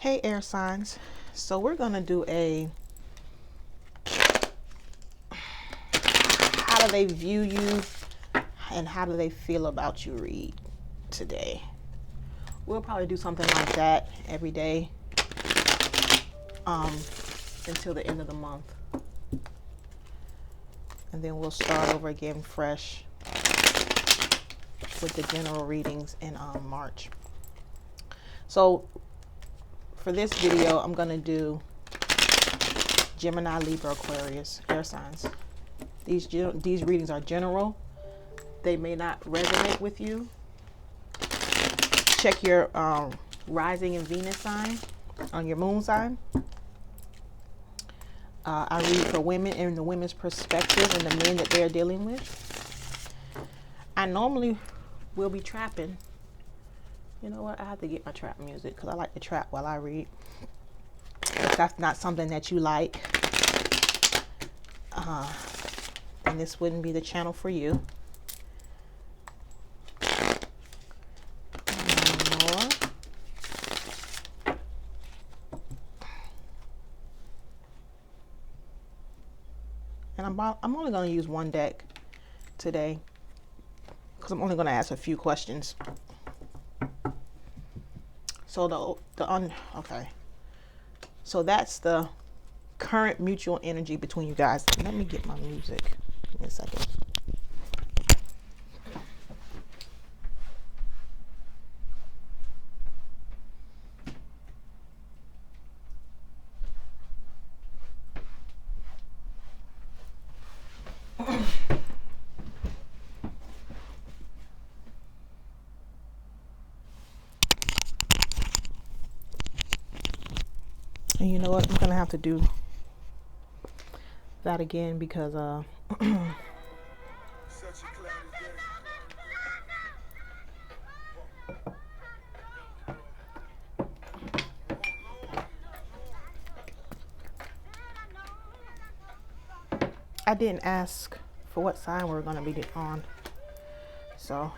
Hey air signs, so we're gonna do a how do they view you and how do they feel about you read today. We'll probably do something like that every day until the end of the month, and then we'll start over again fresh with the general readings in March. So for this video, I'm going to do Gemini, Libra, Aquarius, air signs. These readings are general. They may not resonate with you. Check your rising and Venus sign on your moon sign. I read for women and the women's perspective and the men that they're dealing with. I normally will be trapping. You know what? I have to get my trap music because I like to trap while I read. If that's not something that you like, then this wouldn't be the channel for you. And I'm only going to use one deck today because I'm only going to ask a few questions. So okay. So that's the current mutual energy between you guys. Let me get my music. Give me a second. And you know what? I'm gonna have to do that again because I didn't ask for what sign we're gonna be on. So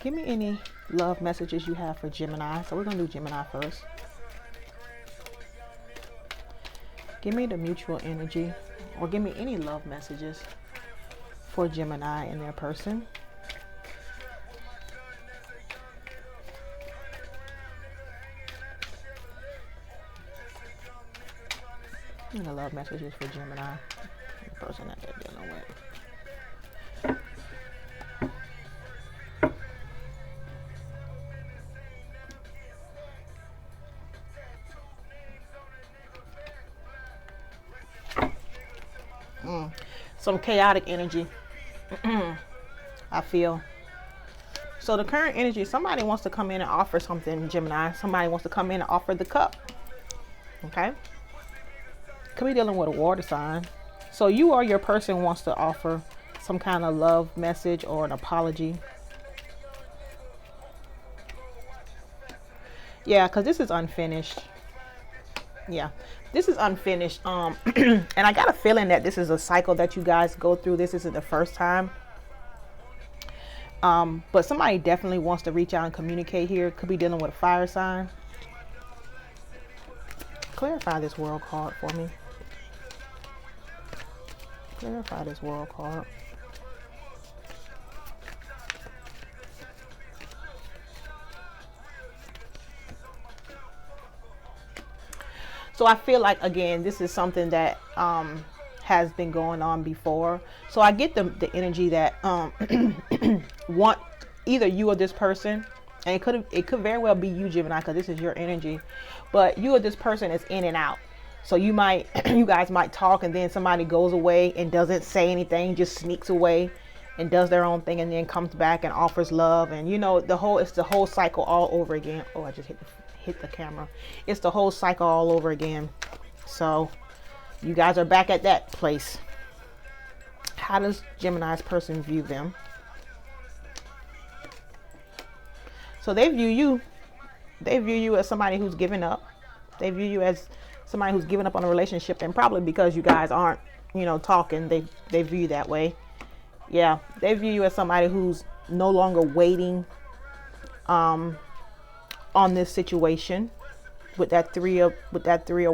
give me any love messages you have for Gemini. So we're gonna do Gemini first. Give me the mutual energy, or give me any love messages for Gemini and their person. And the love messages for Gemini, the person that they're dealing with. Some chaotic energy. I feel. So the current energy, somebody wants to come in and offer something, Gemini. Somebody wants to come in and offer the cup. Okay? Could be dealing with a water sign. So you or your person wants to offer some kind of love message or an apology. Yeah, because this is unfinished. Yeah, this is unfinished. And I got a feeling that this is a cycle that you guys go through. This isn't the first time. But somebody definitely wants to reach out and communicate here. Could be dealing with a fire sign. Clarify this world card for me. Clarify this world card. So I feel like, again, this is something that has been going on before. So I get the energy that want either you or this person, and it could very well be you, Gemini, because this is your energy, but you or this person is in and out. So you guys might talk, and then somebody goes away and doesn't say anything, just sneaks away and does their own thing, and then comes back and offers love, and it's the whole cycle all over again. Oh, I just hit the camera. It's the whole cycle all over again. So you guys are back at that place. How does Gemini's person view them? So they view you as somebody who's given up. They view you as somebody who's given up on a relationship, and probably because you guys aren't, talking, they view you that way. Yeah, they view you as somebody who's no longer waiting on this situation with that three of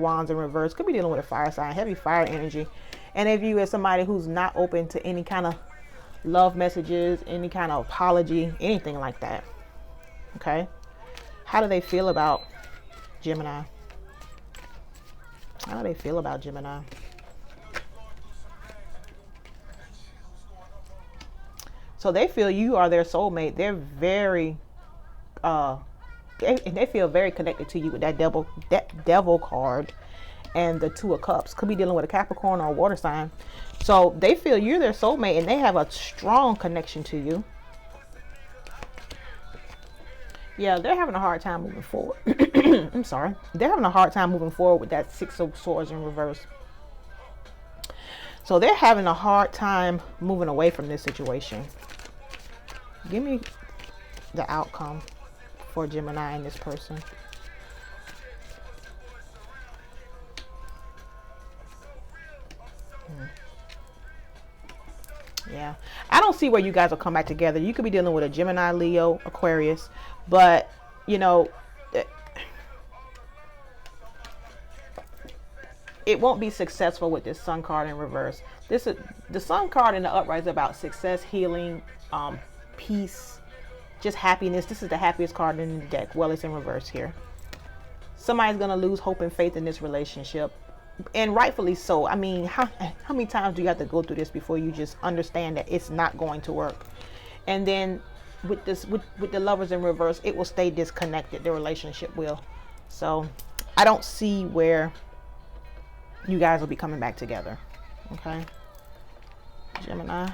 wands in reverse. Could be dealing with a fire sign, heavy fire energy, and they view as somebody who's not open to any kind of love messages, any kind of apology, anything like that. Okay, how do they feel about Gemini? How do they feel about Gemini? So they feel you are their soulmate. They're very they feel very connected to you with that devil card and the Two of Cups. Could be dealing with a Capricorn or a water sign. So they feel you're their soulmate and they have a strong connection to you. Yeah, they're having a hard time moving forward. I'm sorry. They're having a hard time moving forward with that Six of Swords in reverse. So they're having a hard time moving away from this situation. Give me the outcome for Gemini and this person. Yeah, I don't see where you guys will come back together. You could be dealing with a Gemini, Leo, Aquarius, but you know, it won't be successful with this Sun card in reverse. This is the Sun card in the upright is about success, healing, peace, just happiness. This is the happiest card in the deck. Well, it's in reverse here. Somebody's gonna lose hope and faith in this relationship, and rightfully so. I mean, how many times do you have to go through this before you just understand that it's not going to work? And then with this, with the Lovers in reverse, it will stay disconnected. The relationship will. So I don't see where you guys will be coming back together. Okay, Gemini.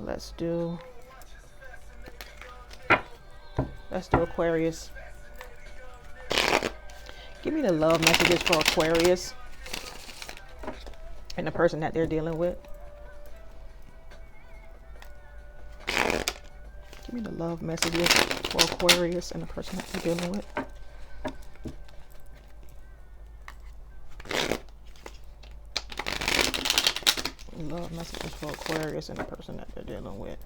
Let's do Aquarius. Give me the love messages for Aquarius and the person that they're dealing with. Give me the love messages for Aquarius and the person that they're dealing with. Love messages for Aquarius and the person that they're dealing with.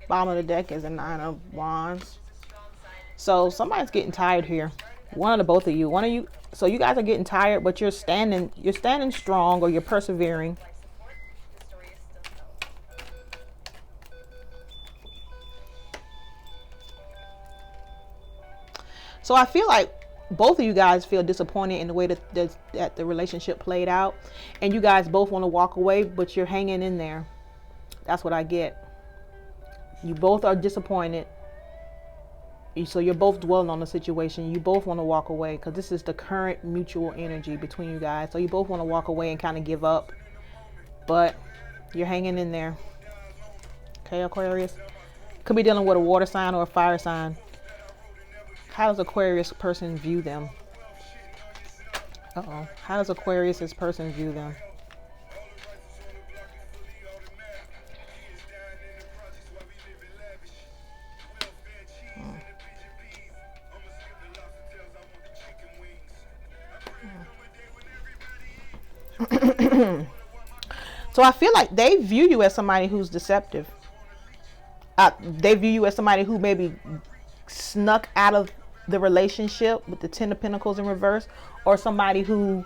Bottom of the deck is a Nine of Wands. So somebody's getting tired here. One of the both of you. One of you. So you guys are getting tired, but you're standing strong, or you're persevering. So I feel like both of you guys feel disappointed in the way that the relationship played out, and you guys both want to walk away, but you're hanging in there. That's what I get. You both are disappointed. So you're both dwelling on the situation. You both want to walk away because this is the current mutual energy between you guys. So you both want to walk away and kind of give up, but you're hanging in there. Okay, Aquarius. Could be dealing with a water sign or a fire sign. How does Aquarius person view them? Uh-oh. How does Aquarius' person view them? So I feel like they view you as somebody who's deceptive. They view you as somebody who maybe snuck out of the relationship with the Ten of Pentacles in reverse, or somebody who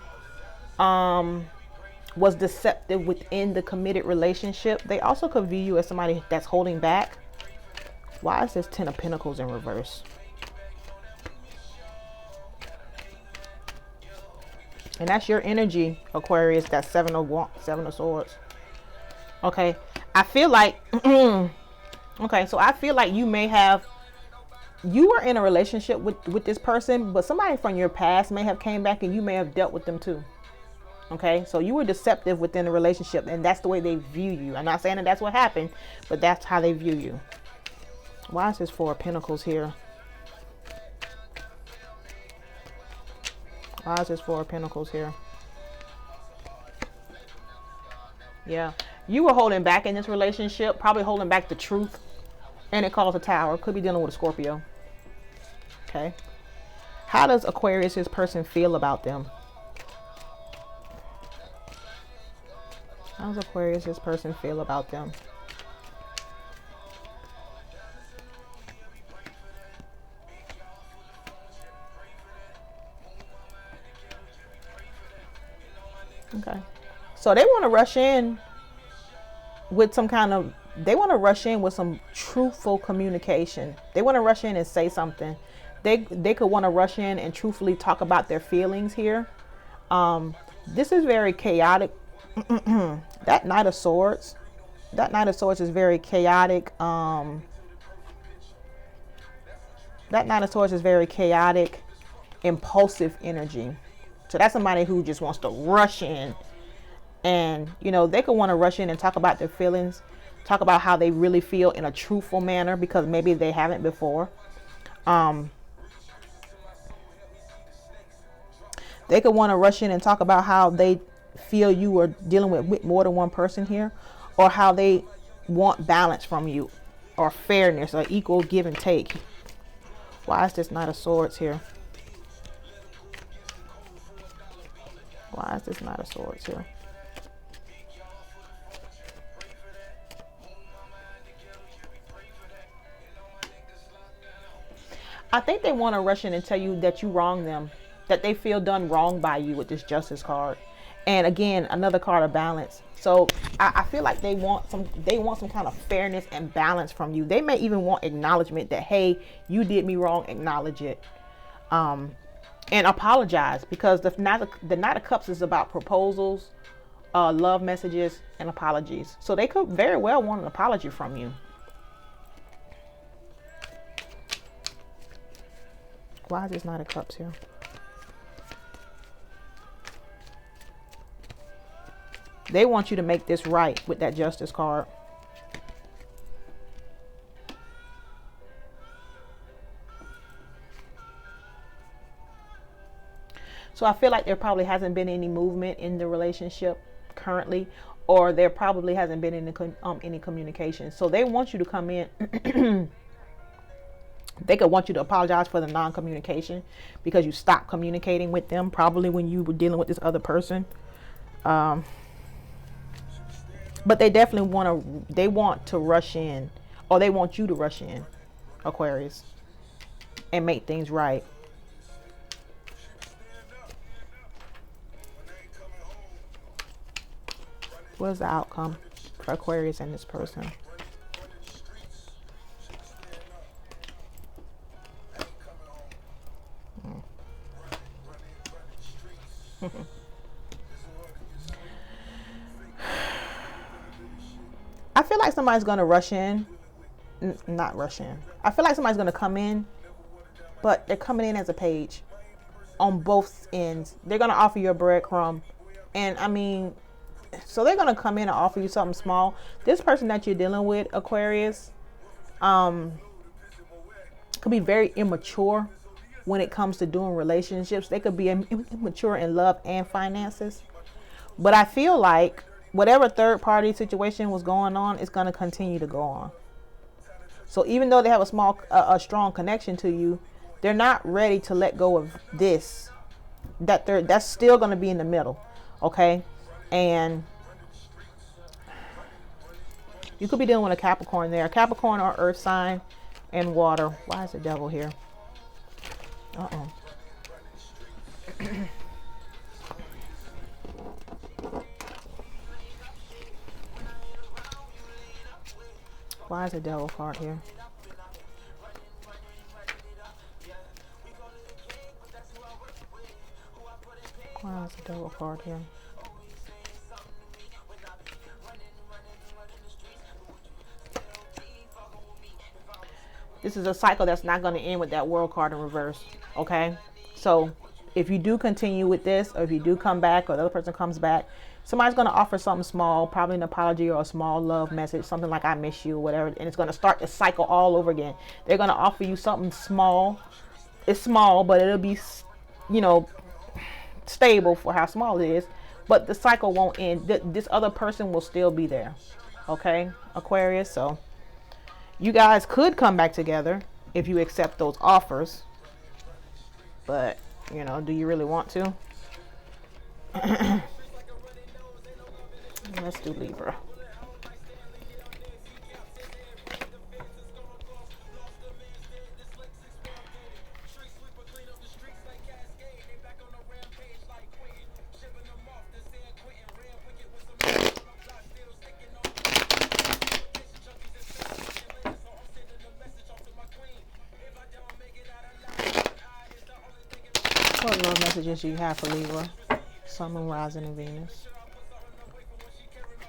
was deceptive within the committed relationship. They also could view you as somebody that's holding back. Why is this Ten of Pentacles in reverse? And that's your energy, Aquarius. That's Seven of Swords. Okay, I feel like okay, so I feel like you were in a relationship with this person, but somebody from your past may have came back and you may have dealt with them too. Okay, so you were deceptive within the relationship, and that's the way they view you. I'm not saying that that's what happened, but that's how they view you. Why is this Four of Pentacles here? Why is this Four of Pentacles here? Yeah, you were holding back in this relationship, probably holding back the truth. And it calls a tower. Could be dealing with a Scorpio. Okay. How does Aquarius, this person, feel about them? How does Aquarius, this person, feel about them? Okay. So they want to rush in with some kind of, they want to rush in with some truthful communication. They want to rush in and say something. They could want to rush in and truthfully talk about their feelings here. This is very chaotic. That Knight of Swords. That Knight of Swords is very chaotic. That Knight of Swords is very chaotic, impulsive energy. So that's somebody who just wants to rush in. And, you know, they could want to rush in and talk about their feelings. Talk about how they really feel in a truthful manner, because maybe they haven't before. They could want to rush in and talk about how they feel you are dealing with more than one person here, or how they want balance from you, or fairness, or equal give and take. Why is this Knight of Swords here? Why is this Knight of Swords here? I think they want to rush in and tell you that you wronged them, that they feel done wrong by you with this Justice card. And again, another card of balance. So I feel like they want some kind of fairness and balance from you. They may even want acknowledgement that, hey, you did me wrong, acknowledge it. And apologize, because the Knight of Cups is about proposals, love messages, and apologies. So they could very well want an apology from you. Why is this Knight of Cups here? They want you to make this right with that Justice card. So I feel like there probably hasn't been any movement in the relationship currently, or there probably hasn't been any communication. So they want you to come in. They could want you to apologize for the non-communication, because you stopped communicating with them probably when you were dealing with this other person. But they definitely want to rush in, or they want you to rush in, Aquarius, and make things right. What is the outcome for Aquarius and this person? I feel like somebody's going to rush in. Not rush in. I feel like somebody's going to come in, but they're coming in as a page on both ends. They're going to offer you a breadcrumb. And I mean, so they're going to come in and offer you something small. This person that you're dealing with, Aquarius, could be very immature when it comes to doing relationships. They could be immature in love and finances. But I feel like whatever third party situation was going on is going to continue to go on. So even though they have a strong connection to you, they're not ready to let go of this. That's still going to be in the middle. Okay. And you could be dealing with a Capricorn there. Capricorn or earth sign and water. Why is the devil here? Why is the devil card here? Why is the devil card here? This is a cycle that's not going to end with that world card in reverse. Okay. So if you do continue with this, or if you do come back, or the other person comes back, somebody's going to offer something small, probably an apology or a small love message, something like I miss you, or whatever. And it's going to start the cycle all over again. They're going to offer you something small. It's small, but it'll be, you know, stable for how small it is. But the cycle won't end. This other person will still be there. Okay, Aquarius. So You guys could come back together if you accept those offers. But, you know, do you really want to? Let's do Libra. What love messages do you have for Libra? Sun, Moon, Rising, and Venus.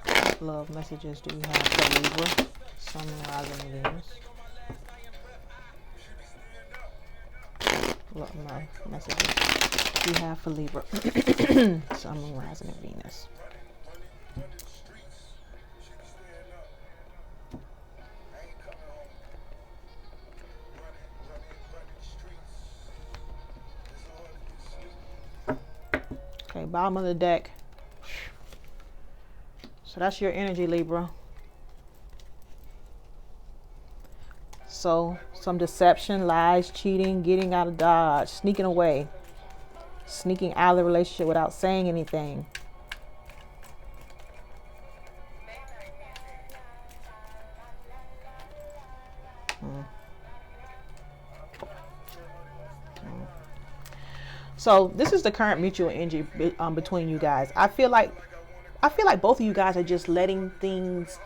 What love messages do you have for Libra? Sun, Moon, Rising, and Venus. What love messages do you have for Libra? Sun, Moon, Rising, and Venus. Okay, bottom of the deck. So that's your energy, Libra. So some deception, lies, cheating, getting out of Dodge, sneaking away, sneaking out of the relationship without saying anything. So this is the current mutual energy between you guys. I feel like both of you guys are just letting things,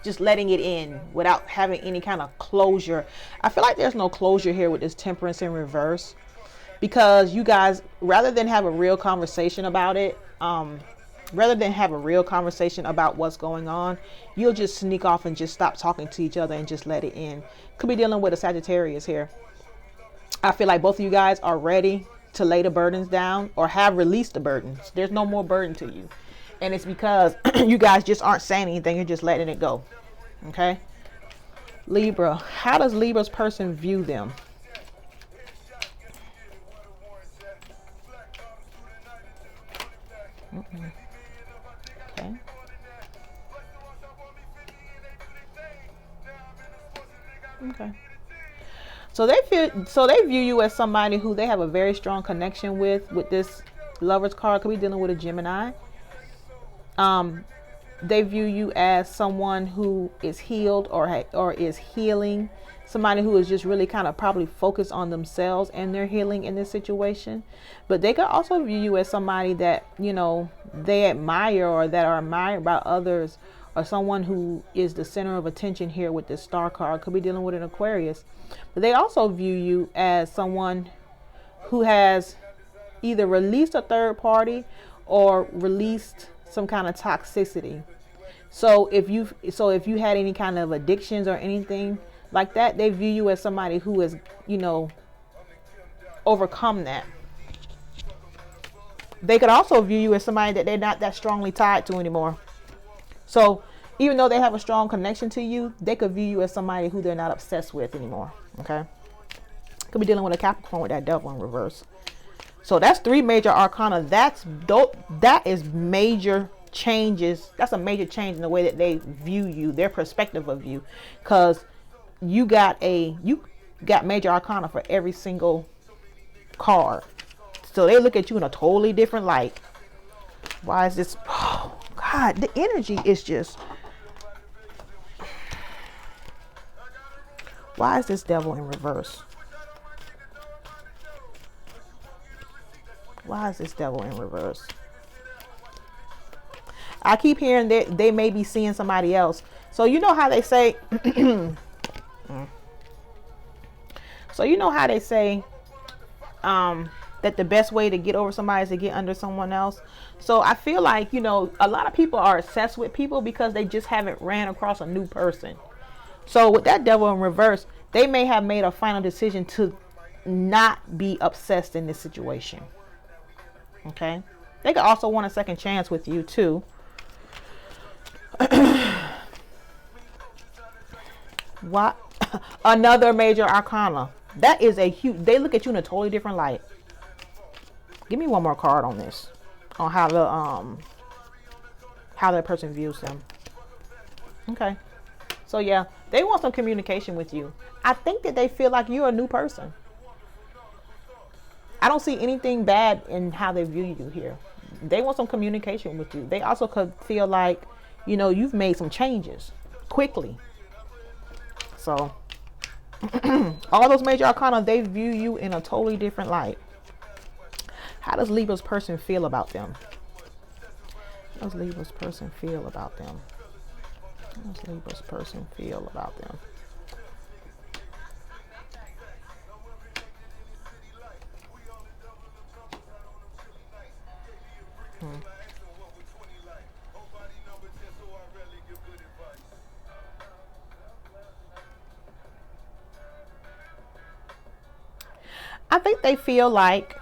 just letting it in without having any kind of closure. I feel like there's no closure here with this Temperance in reverse, because you guys, rather than have a real conversation about it, rather than have a real conversation about what's going on, you'll just sneak off and just stop talking to each other and just let it in. Could be dealing with a Sagittarius here. I feel like both of you guys are ready to lay the burdens down or have released the burdens. There's no more burden to you. And it's because you guys just aren't saying anything. You're just letting it go. Okay? Libra. How does Libra's person view them? Okay. Okay. So they view you as somebody who they have a very strong connection with this Lover's card. Could be dealing with a Gemini. They view you as someone who is healed or is healing. Somebody who is just really kind of probably focused on themselves and their healing in this situation. But they could also view you as somebody that, you know, they admire or that are admired by others, or someone who is the center of attention here with this Star card. Could be dealing with an Aquarius. But they also view you as someone who has either released a third party or released some kind of toxicity. So if you had any kind of addictions or anything like that, they view you as somebody who has, you know, overcome that. They could also view you as somebody that they're not that strongly tied to anymore. So even though they have a strong connection to you, they could view you as somebody who they're not obsessed with anymore. Okay. Could be dealing with a Capricorn with that devil in reverse. So that's 3 major arcana. That is major changes. That's a major change in the way that they view you, their perspective of you, because you got major arcana for every single card. So they look at you in a totally different light. Why is this? Oh God, the energy is just. Why is this devil in reverse? Why is this devil in reverse? I keep hearing that they may be seeing somebody else. So you know how they say, that the best way to get over somebody is to get under someone else. So I feel like, you know, a lot of people are obsessed with people because they just haven't ran across a new person. So with that devil in reverse, they may have made a final decision to not be obsessed in this situation. Okay. They could also want a second chance with you too. What? Another major arcana. That is a huge, they look at you in a totally different light. Give me one more card on this. On how that person views them. Okay. So yeah, they want some communication with you. I think that they feel like you're a new person. I don't see anything bad in how they view you here. They want some communication with you. They also could feel like, you know, you've made some changes quickly. So all those major arcana, they view you in a totally different light. How does Libra's person feel about them? How does Libra's person feel about them? How does Libra's person feel about them? I think they feel like,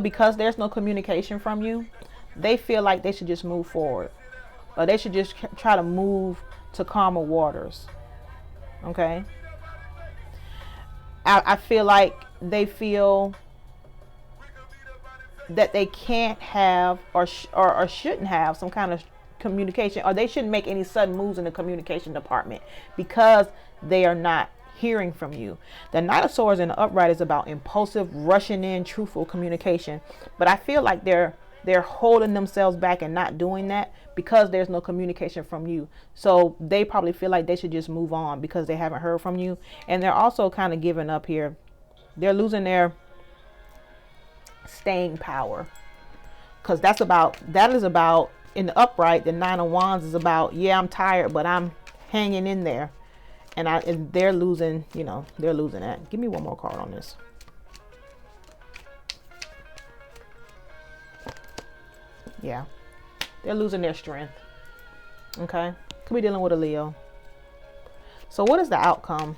because there's no communication from you, they feel like they should just move forward. Or they should just try to move to calmer waters. Okay? I feel like they feel that they can't have or shouldn't have some kind of communication, or they shouldn't make any sudden moves in the communication department because they are not hearing from you. The Knight of Swords in the upright is about impulsive, rushing in, truthful communication. But I feel like they're holding themselves back and not doing that because there's no communication from you. So they probably feel like they should just move on because they haven't heard from you. And they're also kind of giving up here. They're losing their staying power. Because that is about, in the upright, the Nine of Wands is about, yeah, I'm tired, but I'm hanging in there. And they're losing, you know, they're losing that. Give me one more card on this. Yeah. They're losing their strength. Okay. Could be dealing with a Leo. So what is the outcome?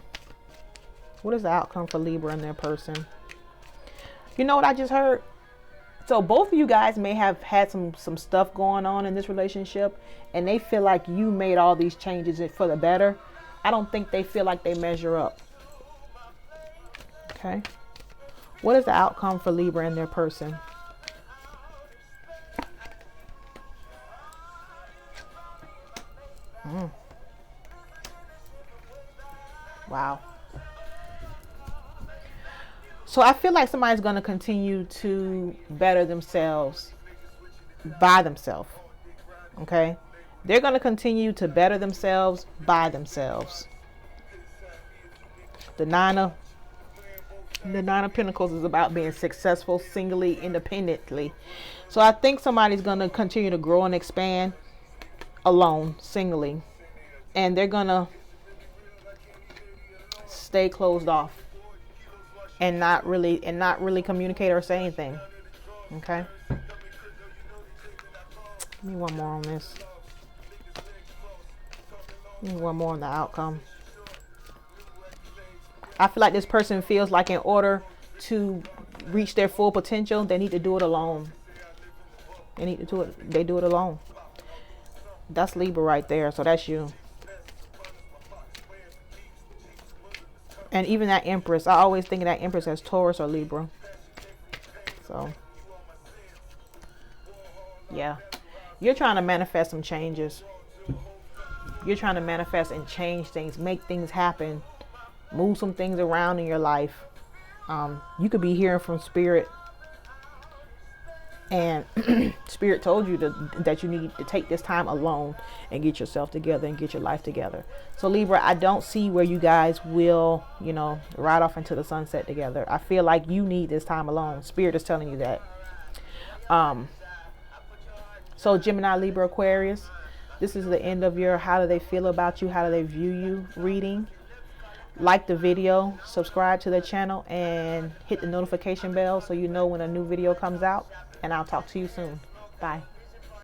What is the outcome for Libra and their person? You know what I just heard? So both of you guys may have had some stuff going on in this relationship, and they feel like you made all these changes for the better. I don't think they feel like they measure up. Okay. What is the outcome for Libra and their person? Wow. So I feel like somebody's going to continue to better themselves by themselves. Okay. They're going to continue to better themselves by themselves. The Nine of Pentacles is about being successful singly, independently. So I think somebody's going to continue to grow and expand alone, singly. And they're going to stay closed off and not really communicate or say anything. Okay? Give me one more on this. One more on the outcome. I feel like this person feels like in order to reach their full potential, they need to do it alone. They do it alone. That's Libra right there. So that's you. And even that Empress, I always think of that Empress as Taurus or Libra. So yeah, you're trying to manifest some changes. You're trying to manifest and change things, make things happen, move some things around in your life. You could be hearing from Spirit, and Spirit told you that you need to take this time alone and get yourself together and get your life together. So Libra, I don't see where you guys will, you know, ride off into the sunset together. I feel like you need this time alone. Spirit is telling you that. So Gemini, Libra, Aquarius, this is the end of your how do they feel about you, how do they view you reading. Like the video, subscribe to the channel, and hit the notification bell so you know when a new video comes out. And I'll talk to you soon. Bye.